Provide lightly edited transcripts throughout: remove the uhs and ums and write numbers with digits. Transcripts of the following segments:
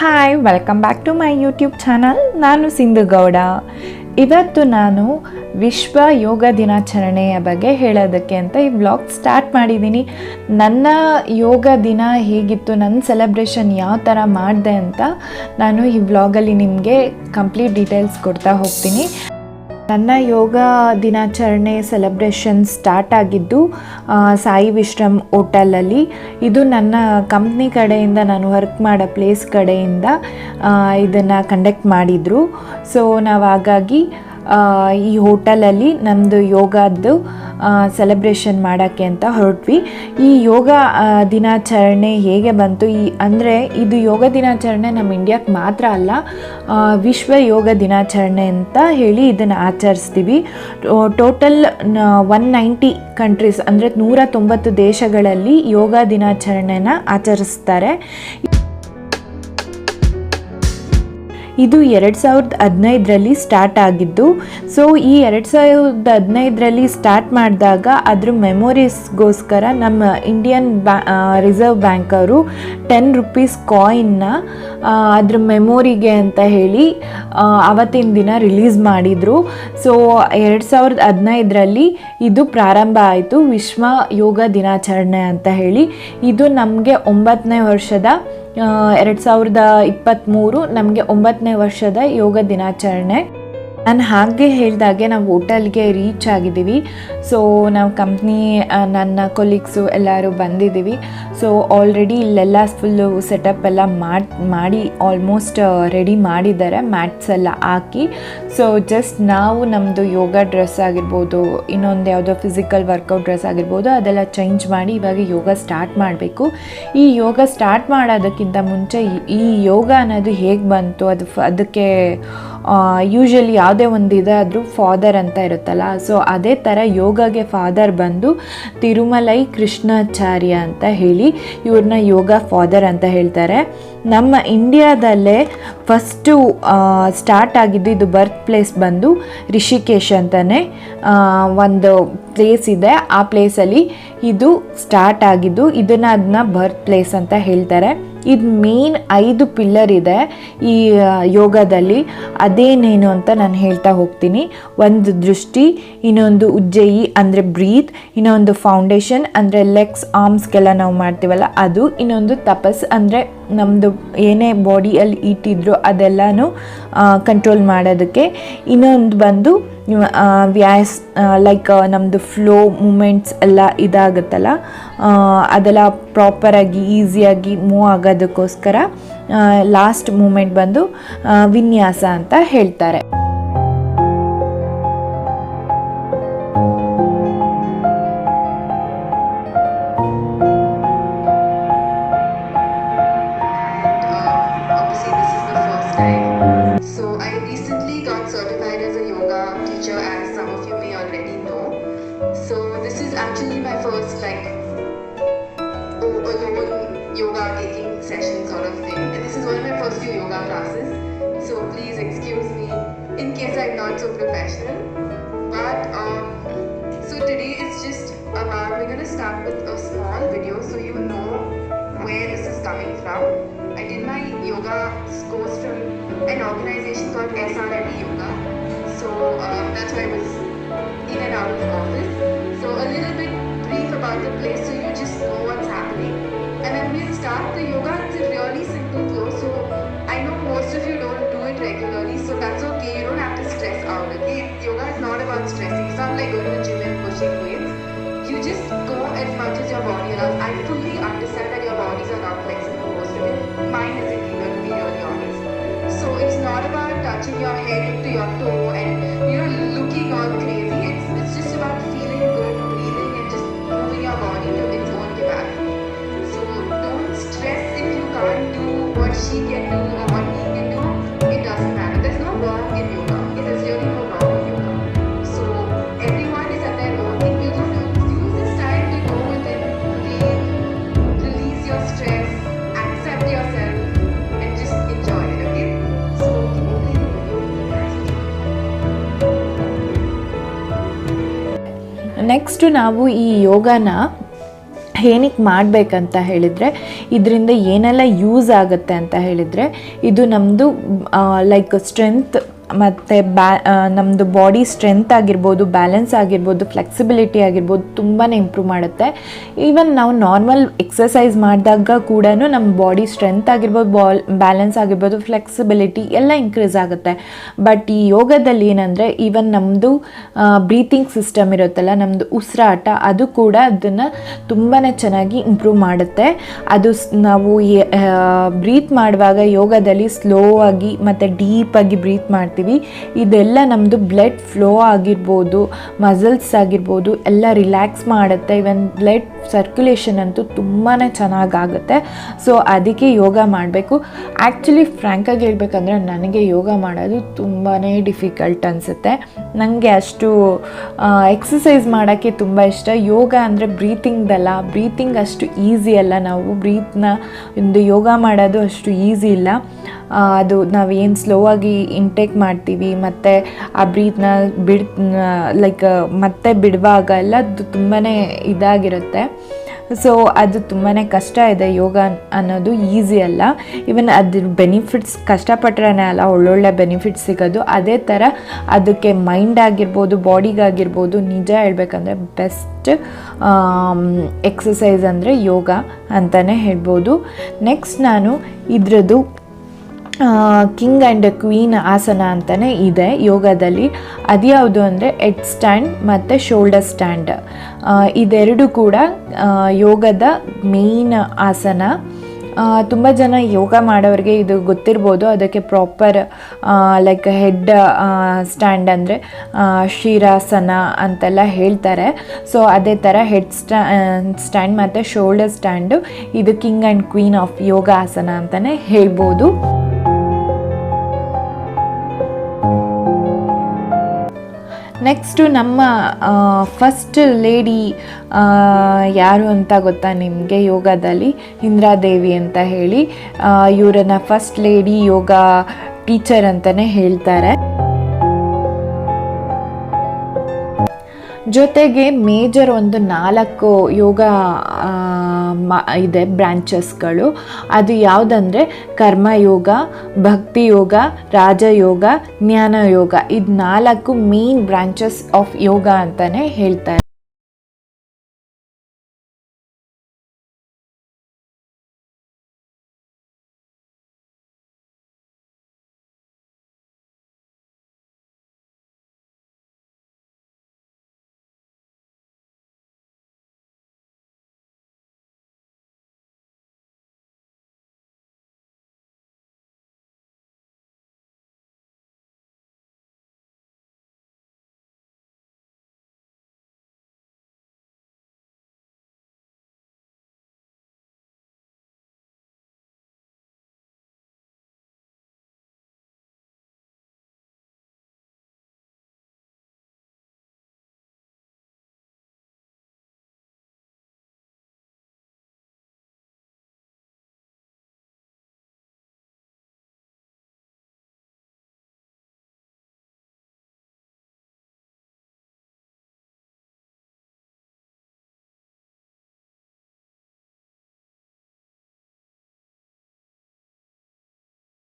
Hi, welcome back to my YouTube channel. ನಾನು ಸಿಂಧು ಗೌಡ. ಇವತ್ತು ನಾನು ವಿಶ್ವ ಯೋಗ ದಿನಾಚರಣೆಯ ಬಗ್ಗೆ ಹೇಳೋದಕ್ಕೆ ಅಂತ ಈ ಬ್ಲಾಗ್ ಸ್ಟಾರ್ಟ್ ಮಾಡಿದ್ದೀನಿ. ನನ್ನ ಯೋಗ ದಿನ ಹೇಗಿತ್ತು, ನನ್ನ ಸೆಲೆಬ್ರೇಷನ್ ಯಾವ ಥರ ಮಾಡಿದೆ ಅಂತ ನಾನು ಈ ಬ್ಲಾಗಲ್ಲಿ ನಿಮಗೆ ಕಂಪ್ಲೀಟ್ ಡೀಟೇಲ್ಸ್ ಕೊಡ್ತಾ ಹೋಗ್ತೀನಿ. ನನ್ನ ಯೋಗ ದಿನಾಚರಣೆ ಸೆಲೆಬ್ರೇಷನ್ ಸ್ಟಾರ್ಟ್ ಆಗಿದ್ದು ಸಾಯಿ ವಿಶ್ರಮ್ ಹೋಟೆಲಲ್ಲಿ. ಇದು ನನ್ನ ಕಂಪ್ನಿ ಕಡೆಯಿಂದ, ನಾನು ವರ್ಕ್ ಮಾಡೋ ಪ್ಲೇಸ್ ಕಡೆಯಿಂದ ಇದನ್ನು ಕಂಡಕ್ಟ್ ಮಾಡಿದರು. ಸೊ ನಾವು ಹಾಗಾಗಿ ಈ ಹೋಟೆಲಲ್ಲಿ ನಮ್ಮದು ಯೋಗದ್ದು ಸೆಲೆಬ್ರೇಷನ್ ಮಾಡೋಕ್ಕೆ ಅಂತ ಹೊರಟ್ವಿ. ಈ ಯೋಗ ದಿನಾಚರಣೆ ಹೇಗೆ ಬಂತು ಅಂದರೆ ಇದು ಯೋಗ ದಿನಾಚರಣೆ ನಮ್ಮ ಇಂಡಿಯಾಕ್ಕೆ ಮಾತ್ರ ಅಲ್ಲ, ವಿಶ್ವ ಯೋಗ ದಿನಾಚರಣೆ ಅಂತ ಹೇಳಿ ಇದನ್ನು ಆಚರಿಸ್ತೀವಿ. ಟೋಟಲ್ 190 ಕಂಟ್ರೀಸ್ ಅಂದರೆ 190 ದೇಶಗಳಲ್ಲಿ ಯೋಗ ದಿನಾಚರಣೆನ ಆಚರಿಸ್ತಾರೆ. ಇದು 2015ರಲ್ಲಿ ಸ್ಟಾರ್ಟ್ ಆಗಿದ್ದು. ಸೊ ಈ 2015ರಲ್ಲಿ ಸ್ಟಾರ್ಟ್ ಮಾಡಿದಾಗ ಅದ್ರ ಮೆಮೊರೀಸ್ಗೋಸ್ಕರ ನಮ್ಮ ಇಂಡಿಯನ್ ರಿಸರ್ವ್ ಬ್ಯಾಂಕ್ ಅವರು 10 ರೂಪೀಸ್ ಕಾಯಿನ್ನ ಅದ್ರ ಮೆಮೊರಿಗೆ ಅಂತ ಹೇಳಿ ಅವತ್ತಿನ ದಿನ ರಿಲೀಸ್ ಮಾಡಿದರು. ಸೊ 2015ರಲ್ಲಿ ಇದು ಪ್ರಾರಂಭ ಆಯಿತು, ವಿಶ್ವ ಯೋಗ ದಿನಾಚರಣೆ ಅಂತ ಹೇಳಿ. ಇದು ನಮಗೆ 9ನೇ ವರ್ಷದ 2023 ನಮಗೆ 9ನೇ ವರ್ಷದ ಯೋಗ ದಿನಾಚರಣೆ. ನಾನು ಹಾಗೆ ಹೇಳಿದಾಗೆ ನಾವು ಹೋಟೆಲ್ಗೆ ರೀಚ್ ಆಗಿದ್ದೀವಿ. ಸೊ ನಾವು ಕಂಪ್ನಿ, ನನ್ನ ಕೊಲೀಗ್ಸು ಎಲ್ಲರೂ ಬಂದಿದ್ದೀವಿ. ಸೊ ಆಲ್ರೆಡಿ ಇಲ್ಲೆಲ್ಲ ಫುಲ್ಲು ಸೆಟಪ್ ಎಲ್ಲ ಮಾಡಿ ಆಲ್ಮೋಸ್ಟ್ ರೆಡಿ ಮಾಡಿದ್ದಾರೆ, ಮ್ಯಾಟ್ಸ್ ಎಲ್ಲ ಹಾಕಿ. ಸೊ ಜಸ್ಟ್ ನಾವು ನಮ್ಮದು ಯೋಗ ಡ್ರೆಸ್ ಆಗಿರ್ಬೋದು, ಇನ್ನೊಂದು ಯಾವುದೋ ಫಿಸಿಕಲ್ ವರ್ಕೌಟ್ ಡ್ರೆಸ್ ಆಗಿರ್ಬೋದು, ಅದೆಲ್ಲ ಚೇಂಜ್ ಮಾಡಿ ಇವಾಗ ಯೋಗ ಸ್ಟಾರ್ಟ್ ಮಾಡಬೇಕು. ಈ ಯೋಗ ಸ್ಟಾರ್ಟ್ ಮಾಡೋದಕ್ಕಿಂತ ಮುಂಚೆ ಈ ಯೋಗ ಅನ್ನೋದು ಹೇಗೆ ಬಂತು, ಅದಕ್ಕೆ ಯೂಶ್ವಲಿ ಯಾವುದೇ ಒಂದು ಇದಾದರೂ ಫಾದರ್ ಅಂತ ಇರುತ್ತಲ್ಲ. ಸೊ ಅದೇ ಥರ ಯೋಗಗೆ ಫಾದರ್ ಬಂದು ತಿರುಮಲೈ ಕೃಷ್ಣಾಚಾರ್ಯ ಅಂತ ಹೇಳಿ ಇವ್ರನ್ನ ಯೋಗ ಫಾದರ್ ಅಂತ ಹೇಳ್ತಾರೆ. ನಮ್ಮ ಇಂಡಿಯಾದಲ್ಲೇ ಫಸ್ಟು ಸ್ಟಾರ್ಟ್ ಆಗಿದ್ದು, ಇದು ಬರ್ತ್ ಪ್ಲೇಸ್ ಬಂದು ರಿಷಿಕೇಶ್ ಅಂತಲೇ ಒಂದು ಪ್ಲೇಸ್ ಇದೆ. ಆ ಪ್ಲೇಸಲ್ಲಿ ಇದು ಸ್ಟಾರ್ಟ್ ಆಗಿದ್ದು, ಅದನ್ನ ಬರ್ತ್ ಪ್ಲೇಸ್ ಅಂತ ಹೇಳ್ತಾರೆ. ಇದು ಮೇನ್ 5 ಪಿಲ್ಲರ್ ಇದೆ ಈ ಯೋಗದಲ್ಲಿ. ಅದೇನೇನು ಅಂತ ನಾನು ಹೇಳ್ತಾ ಹೋಗ್ತೀನಿ. ಒಂದು ದೃಷ್ಟಿ, ಇನ್ನೊಂದು ಉಜ್ಜಯಿ ಅಂದರೆ ಬ್ರೀತ್, ಇನ್ನೊಂದು ಫೌಂಡೇಶನ್ ಅಂದರೆ ಲೆಗ್ಸ್ ಆರ್ಮ್ಸ್ಗೆಲ್ಲ ನಾವು ಮಾಡ್ತೀವಲ್ಲ ಅದು, ಇನ್ನೊಂದು ತಪಸ್ ಅಂದರೆ ನಮ್ಮದು ಏನೇ ಬಾಡಿಯಲ್ಲಿ ಇಟ್ಟಿದ್ರು ಅದೆಲ್ಲನೂ ಕಂಟ್ರೋಲ್ ಮಾಡೋದಕ್ಕೆ, ಇನ್ನೊಂದು ಬಂದು ವ್ಯಾಸ್ ಲೈಕ್ ನಮ್ಮದು ಫ್ಲೋ ಮೂಮೆಂಟ್ಸ್ ಎಲ್ಲ ಇದಾಗುತ್ತಲ್ಲ, ಅದೆಲ್ಲ ಪ್ರಾಪರಾಗಿ ಈಸಿಯಾಗಿ ಮೂವ್ ಆಗೋದಕ್ಕೋಸ್ಕರ ಲಾಸ್ಟ್ ಮೂಮೆಂಟ್ ಬಂದು ವಿನ್ಯಾಸ ಅಂತ ಹೇಳ್ತಾರೆ. Actually my first yoga taking session sort of thing, and this is one of my first few yoga classes, so please excuse me in case I'm not so professional, but so today is just about, we're going to start with a small video so you know where this is coming from. I did my yoga course from an organization called SRLE Yoga, so that's why I was in and out of the office. So a little bit brief about the place so you just know what's happening. And then we'll start the yoga. It's a really simple flow. So I know most of you don't do it regularly, so that's okay. You don't have to stress out, okay? Yoga is not about stressing. It's not like going to the gym and pushing weights. You just go as much as your body allows. I fully understand that your bodies are not flexible, most of it. Mine isn't either, to be really honest. So it's not about touching your head into your toe and looking all crazy. It's just about feeling good, breathing, and just moving your body to its own capacity. So don't stress if you can't do what she can do or what he can do. It doesn't matter. There's no wrong in yoga. There's really no wrong in yoga. So everyone is at their own thing. You just use this time to go within, breathe, release your stress, accept yourself, and just enjoy it, okay? So can you play the video? Next ನಾವು ಈ ಯೋಗನ ಏನಕ್ಕೆ ಮಾಡಬೇಕಂತ ಹೇಳಿದರೆ, ಇದರಿಂದ ಏನೆಲ್ಲ use ಆಗುತ್ತೆ ಅಂತ ಹೇಳಿದರೆ, ಇದು ನಮ್ಮದು ಲೈಕ್ ಸ್ಟ್ರೆಂತ್ ಮತ್ತು ನಮ್ಮದು ಬಾಡಿ ಸ್ಟ್ರೆಂತ್ ಆಗಿರ್ಬೋದು, ಬ್ಯಾಲೆನ್ಸ್ ಆಗಿರ್ಬೋದು, ಫ್ಲೆಕ್ಸಿಬಿಲಿಟಿ ಆಗಿರ್ಬೋದು ತುಂಬಾ ಇಂಪ್ರೂವ್ ಮಾಡುತ್ತೆ. ಈವನ್ ನಾವು ನಾರ್ಮಲ್ ಎಕ್ಸಸೈಸ್ ಮಾಡಿದಾಗ ಕೂಡ ನಮ್ಮ ಬಾಡಿ ಸ್ಟ್ರೆಂತ್ ಆಗಿರ್ಬೋದು, ಬ್ಯಾಲೆನ್ಸ್ ಆಗಿರ್ಬೋದು, ಫ್ಲೆಕ್ಸಿಬಿಲಿಟಿ ಎಲ್ಲ ಇನ್ಕ್ರೀಸ್ ಆಗುತ್ತೆ. ಬಟ್ ಈ ಯೋಗದಲ್ಲಿ ಏನಂದರೆ, ಈವನ್ ನಮ್ಮದು ಬ್ರೀತಿಂಗ್ ಸಿಸ್ಟಮ್ ಇರುತ್ತಲ್ಲ, ನಮ್ಮದು ಉಸಿರಾಟ, ಅದು ಕೂಡ ಅದನ್ನು ತುಂಬಾ ಚೆನ್ನಾಗಿ ಇಂಪ್ರೂವ್ ಮಾಡುತ್ತೆ. ಅದು ನಾವು ಬ್ರೀತ್ ಮಾಡುವಾಗ ಯೋಗದಲ್ಲಿ ಸ್ಲೋ ಆಗಿ ಮತ್ತು ಡೀಪಾಗಿ ಬ್ರೀತ್ ಮಾಡ್ತೀವಿ. ಇದೆಲ್ಲ ನಮ್ಮದು ಬ್ಲಡ್ ಫ್ಲೋ ಆಗಿರ್ಬೋದು, ಮಸಲ್ಸ್ ಆಗಿರ್ಬೋದು ಎಲ್ಲ ರಿಲ್ಯಾಕ್ಸ್ ಮಾಡುತ್ತೆ. ಇವನ್ ಬ್ಲಡ್ ಸರ್ಕ್ಯುಲೇಷನ್ ಅಂತೂ ತುಂಬಾ ಚೆನ್ನಾಗಾಗುತ್ತೆ. ಸೊ ಅದಕ್ಕೆ ಯೋಗ ಮಾಡಬೇಕು. ಆ್ಯಕ್ಚುಲಿ ಫ್ರ್ಯಾಂಕಾಗಿ ಹೇಳ್ಬೇಕಂದ್ರೆ ನನಗೆ ಯೋಗ ಮಾಡೋದು ತುಂಬಾ ಡಿಫಿಕಲ್ಟ್ ಅನಿಸುತ್ತೆ. ನನಗೆ ಅಷ್ಟು ಎಕ್ಸಸೈಸ್ ಮಾಡೋಕ್ಕೆ ತುಂಬ ಇಷ್ಟ. ಯೋಗ ಅಂದರೆ ಬ್ರೀತಿಂಗ್ದಲ್ಲ, ಬ್ರೀತಿಂಗ್ ಅಷ್ಟು ಈಸಿ ಅಲ್ಲ. ನಾವು ಬ್ರೀತ್ನ ಒಂದು ಯೋಗ ಮಾಡೋದು ಅಷ್ಟು ಈಸಿ ಇಲ್ಲ. ಅದು ನಾವೇನು ಸ್ಲೋ ಆಗಿ ಇಂಟೇಕ್ ಮಾಡ್ತೀವಿ ಮತ್ತು ಆ ಬ್ರೀತ್ನ ಲೈಕ್ ಮತ್ತೆ ಬಿಡುವಾಗ ಎಲ್ಲ ಅದು ತುಂಬಾ ಇದಾಗಿರುತ್ತೆ. ಸೊ ಅದು ತುಂಬಾ ಕಷ್ಟ ಇದೆ. ಯೋಗ ಅನ್ನೋದು ಈಸಿ ಅಲ್ಲ. ಇವನ್ ಅದ್ರ ಬೆನಿಫಿಟ್ಸ್ ಕಷ್ಟಪಟ್ರೇ ಅಲ್ಲ ಒಳ್ಳೊಳ್ಳೆ ಬೆನಿಫಿಟ್ಸ್ ಸಿಗೋದು. ಅದೇ ಥರ ಅದಕ್ಕೆ ಮೈಂಡ್ ಆಗಿರ್ಬೋದು, ಬಾಡಿಗಾಗಿರ್ಬೋದು, ನಿಜ ಹೇಳ್ಬೇಕಂದ್ರೆ ಬೆಸ್ಟ್ ಎಕ್ಸಸೈಸ್ ಅಂದರೆ ಯೋಗ ಅಂತಲೇ ಹೇಳ್ಬೋದು. ನೆಕ್ಸ್ಟ್ ನಾನು ಇದರದ್ದು ಕಿಂಗ್ ಆ್ಯಂಡ್ ಕ್ವೀನ್ ಆಸನ ಅಂತಲೇ ಇದೆ ಯೋಗದಲ್ಲಿ. ಅದು ಯಾವುದು ಅಂದರೆ ಹೆಡ್ ಸ್ಟ್ಯಾಂಡ್ ಮತ್ತು ಶೋಲ್ಡರ್ ಸ್ಟ್ಯಾಂಡ್. ಇದೆರಡು ಕೂಡ ಯೋಗದ ಮೇಯ್ನ್ ಆಸನ. ತುಂಬ ಜನ ಯೋಗ ಮಾಡೋರಿಗೆ ಇದು ಗೊತ್ತಿರ್ಬೋದು. ಅದಕ್ಕೆ ಪ್ರಾಪರ್ ಲೈಕ್ ಹೆಡ್ ಸ್ಟ್ಯಾಂಡ್ ಅಂದರೆ ಶಿರಾಸನ ಅಂತೆಲ್ಲ ಹೇಳ್ತಾರೆ. ಸೊ ಅದೇ ಥರ ಹೆಡ್ ಸ್ಟ್ಯಾಂಡ್ ಮತ್ತು ಶೋಲ್ಡರ್ ಸ್ಟ್ಯಾಂಡು ಇದು ಕಿಂಗ್ ಆ್ಯಂಡ್ ಕ್ವೀನ್ ಆಫ್ ಯೋಗ ಆಸನ ಅಂತಲೇ ಹೇಳ್ಬೋದು. ನೆಕ್ಸ್ಟು ನಮ್ಮ ಫಸ್ಟ್ ಲೇಡಿ ಯಾರು ಅಂತ ಗೊತ್ತಾ ನಿಮಗೆ ಯೋಗದಲ್ಲಿ? ಇಂದ್ರಾದೇವಿ ಅಂತ ಹೇಳಿ. ಇವರನ್ನು ಫಸ್ಟ್ ಲೇಡಿ ಯೋಗ ಟೀಚರ್ ಅಂತಲೇ ಹೇಳ್ತಾರೆ. ಜೊತೆಗೆ ಮೇಜರ್ ಒಂದು 4 ಯೋಗ ಇದೆ ಬ್ರಾಂಚಸ್ಗಳು. ಅದು ಯಾವುದಂದರೆ ಕರ್ಮಯೋಗ, ಭಕ್ತಿ ಯೋಗ, ರಾಜಯೋಗ, ಜ್ಞಾನ ಯೋಗ. ಇದು 4 ಮೇನ್ ಬ್ರಾಂಚಸ್ ಆಫ್ ಯೋಗ ಅಂತಲೇ ಹೇಳ್ತಾರೆ.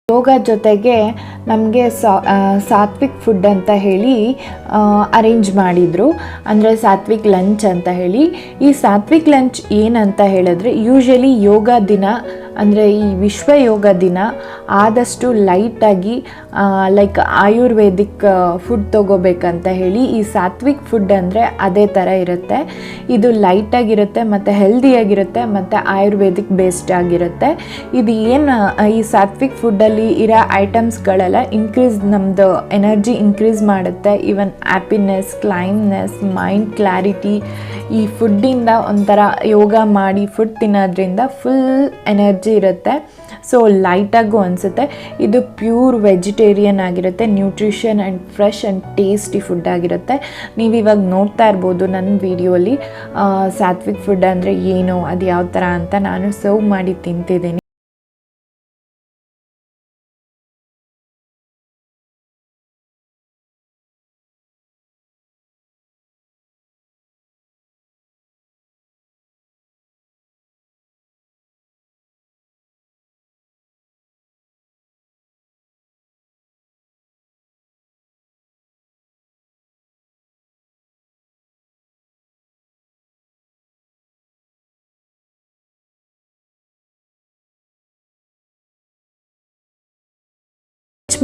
ಯೋಗ ಜೊತೆಗೆ ನಮಗೆ ಸಾತ್ವಿಕ್ ಫುಡ್ ಅಂತ ಹೇಳಿ ಅರೇಂಜ್ ಮಾಡಿದರು. ಅಂದರೆ ಸಾತ್ವಿಕ್ ಲಂಚ್ ಅಂತ ಹೇಳಿ. ಈ ಸಾತ್ವಿಕ್ ಲಂಚ್ ಏನಂತ ಹೇಳಿದ್ರೆ, ಯೂಶ್ವಲಿ ಯೋಗ ದಿನ ಅಂದರೆ ಈ ವಿಶ್ವ ಯೋಗ ದಿನ ಆದಷ್ಟು ಲೈಟಾಗಿ ಲೈಕ್ ಆಯುರ್ವೇದಿಕ್ ಫುಡ್ ತೊಗೋಬೇಕಂತ ಹೇಳಿ. ಈ ಸಾತ್ವಿಕ್ ಫುಡ್ ಅಂದರೆ ಅದೇ ಥರ ಇರುತ್ತೆ. ಇದು ಲೈಟಾಗಿರುತ್ತೆ ಮತ್ತು ಹೆಲ್ದಿಯಾಗಿರುತ್ತೆ ಮತ್ತು ಆಯುರ್ವೇದಿಕ್ ಬೇಸ್ಡ್ ಆಗಿರುತ್ತೆ. ಇದು ಏನು ಈ ಸಾತ್ವಿಕ್ ಫುಡ್ಡಲ್ಲಿ ಇರೋ ಐಟಮ್ಸ್ಗಳೆಲ್ಲ ನಮ್ಮದು ಎನರ್ಜಿ ಇನ್ಕ್ರೀಸ್ ಮಾಡುತ್ತೆ. Even happiness, calmness, mind clarity. ಈ ಫುಡ್ಡಿಂದ ಒಂಥರ ಯೋಗ ಮಾಡಿ ಫುಡ್ ತಿನ್ನೋದ್ರಿಂದ ಫುಲ್ ಎನರ್ಜಿ ಇರುತ್ತೆ. ಸೊ ಲೈಟಾಗೂ ಅನಿಸುತ್ತೆ. ಇದು ಪ್ಯೂರ್ ವೆಜಿಟೇರಿಯನ್ ಆಗಿರುತ್ತೆ, nutrition and fresh and tasty food ಆಗಿರುತ್ತೆ. ನೀವು ಇವಾಗ ನೋಡ್ತಾ ಇರ್ಬೋದು ನನ್ನ ವಿಡಿಯೋಲಿ ಸಾತ್ವಿಕ್ ಫುಡ್ ಅಂದರೆ ಏನು, ಅದು ಯಾವ ಥರ ಅಂತ ನಾನು ಸರ್ವ್ ಮಾಡಿ ತಿಂತಿದ್ದೀನಿ.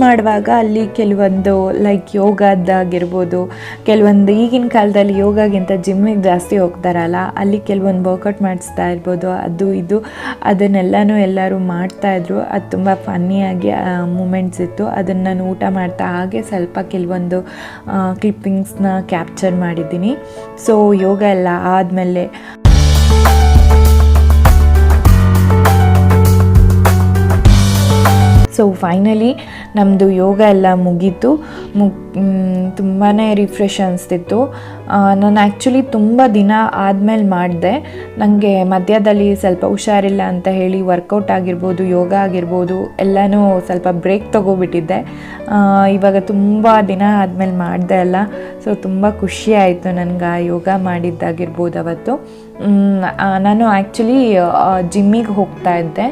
ಮಾಡುವಾಗ ಅಲ್ಲಿ ಕೆಲವೊಂದು ಲೈಕ್ ಯೋಗದ್ದಾಗಿರ್ಬೋದು, ಕೆಲವೊಂದು ಈಗಿನ ಕಾಲದಲ್ಲಿ ಯೋಗಗಿಂತ ಜಿಮ್ಮಿಗೆ ಜಾಸ್ತಿ ಹೋಗ್ತಾರಲ್ಲ, ಅಲ್ಲಿ ಕೆಲವೊಂದು ವರ್ಕೌಟ್ ಮಾಡಿಸ್ತಾ ಇರ್ಬೋದು, ಅದು ಇದು ಅದನ್ನೆಲ್ಲನೂ ಎಲ್ಲರೂ ಮಾಡ್ತಾಯಿದ್ರು. ಅದು ತುಂಬ ಫನ್ನಿಯಾಗಿ ಮೂಮೆಂಟ್ಸ್ ಇತ್ತು. ಅದನ್ನು ನಾನು ಊಟ ಮಾಡ್ತಾ ಹಾಗೆ ಸ್ವಲ್ಪ ಕೆಲವೊಂದು ಕ್ಲಿಪ್ಪಿಂಗ್ಸ್ನ ಕ್ಯಾಪ್ಚರ್ ಮಾಡಿದ್ದೀನಿ. ಸೊ ಯೋಗ ಎಲ್ಲ ಆದಮೇಲೆ ಸೊ ಫೈನಲಿ ನಮ್ಮದು ಯೋಗ ಎಲ್ಲ ಮುಗೀತು. ತುಂಬಾ ರಿಫ್ರೆಶ್ ಅನಿಸ್ತಿತ್ತು. ನಾನು ಆ್ಯಕ್ಚುಲಿ ತುಂಬ ದಿನ ಆದಮೇಲೆ ಮಾಡಿದೆ. ನನಗೆ ಮಧ್ಯದಲ್ಲಿ ಸ್ವಲ್ಪ ಹುಷಾರಿಲ್ಲ ಅಂತ ಹೇಳಿ ವರ್ಕೌಟ್ ಆಗಿರ್ಬೋದು, ಯೋಗ ಆಗಿರ್ಬೋದು ಎಲ್ಲನೂ ಸ್ವಲ್ಪ ಬ್ರೇಕ್ ತೊಗೊಬಿಟ್ಟಿದ್ದೆ. ಇವಾಗ ತುಂಬ ದಿನ ಆದಮೇಲೆ ಮಾಡಿದೆ ಅಲ್ಲ, ಸೊ ತುಂಬ ಖುಷಿ ಆಯಿತು ನನಗೆ ಆ ಯೋಗ ಮಾಡಿದ್ದಾಗಿರ್ಬೋದು ಅವತ್ತು. ನಾನು ಆ್ಯಕ್ಚುಲಿ ಜಿಮ್ಮಿಗೆ ಹೋಗ್ತಾ ಇದ್ದೆ.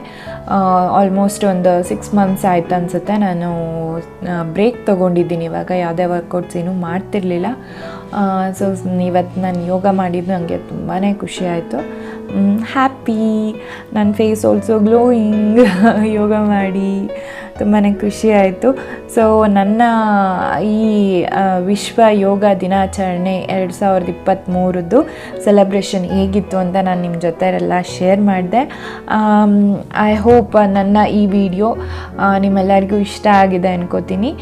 ಆಲ್ಮೋಸ್ಟ್ ಒಂದು 6 months ಆಯ್ತು ಅನಿಸುತ್ತೆ. ನಾನು ಬ್ರೇಕ್ ತೊಗೊಂಡಿದ್ದೀನಿ ಇವಾಗ, ಯಾವುದೇ ವರ್ಕೌಟ್ಸ್ ಏನೂ ಮಾಡ್ತಿರ್ಲಿಲ್ಲ. ಸೊ ಇವತ್ತು ನಾನು ಯೋಗ ಮಾಡಿದ್ದು ನನಗೆ ತುಂಬಾ ಖುಷಿ ಆಯಿತು. ಹ್ಯಾಪಿ, ನನ್ನ ಫೇಸ್ ಆಲ್ಸೋ ಗ್ಲೋಯಿಂಗ್ ಯೋಗ ಮಾಡಿ ತುಂಬಾ ಖುಷಿ ಆಯಿತು. ಸೊ ನನ್ನ ಈ ವಿಶ್ವ ಯೋಗ ದಿನಾಚರಣೆ 2023 ಸೆಲೆಬ್ರೇಷನ್ ಹೇಗಿತ್ತು ಅಂತ ನಾನು ನಿಮ್ಮ ಜೊತೆ ಎಲ್ಲ ಶೇರ್ ಮಾಡಿದೆ. ಐ ಹೋಪ್ ನನ್ನ ಈ ವಿಡಿಯೋ ನಿಮ್ಮೆಲ್ಲರಿಗೂ ಇಷ್ಟ ಆಗಿದೆ ಅನ್ಕೋತೀನಿ.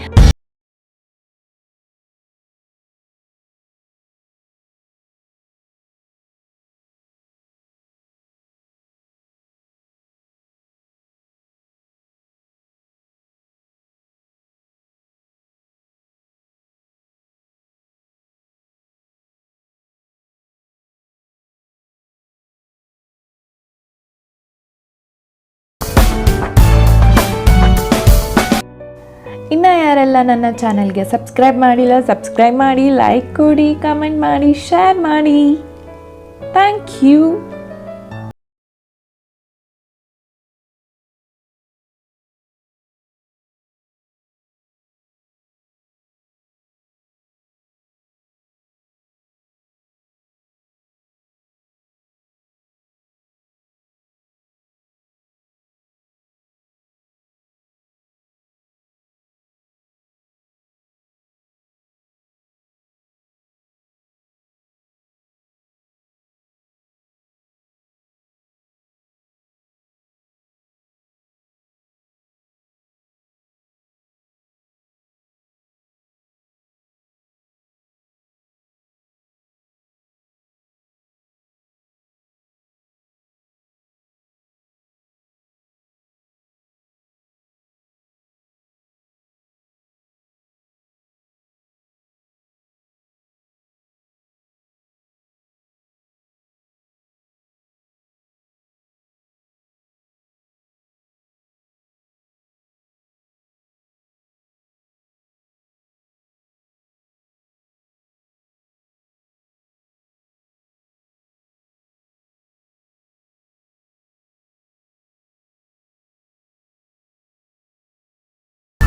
ಇನ್ನು ಯಾರೆಲ್ಲ ನನ್ನ ಚಾನಲ್ಗೆ ಸಬ್ಸ್ಕ್ರೈಬ್ ಮಾಡಿಲ್ಲ, ಸಬ್ಸ್ಕ್ರೈಬ್ ಮಾಡಿ, ಲೈಕ್ ಕೊಡಿ, ಕಮೆಂಟ್ ಮಾಡಿ, ಶೇರ್ ಮಾಡಿ. Thank you.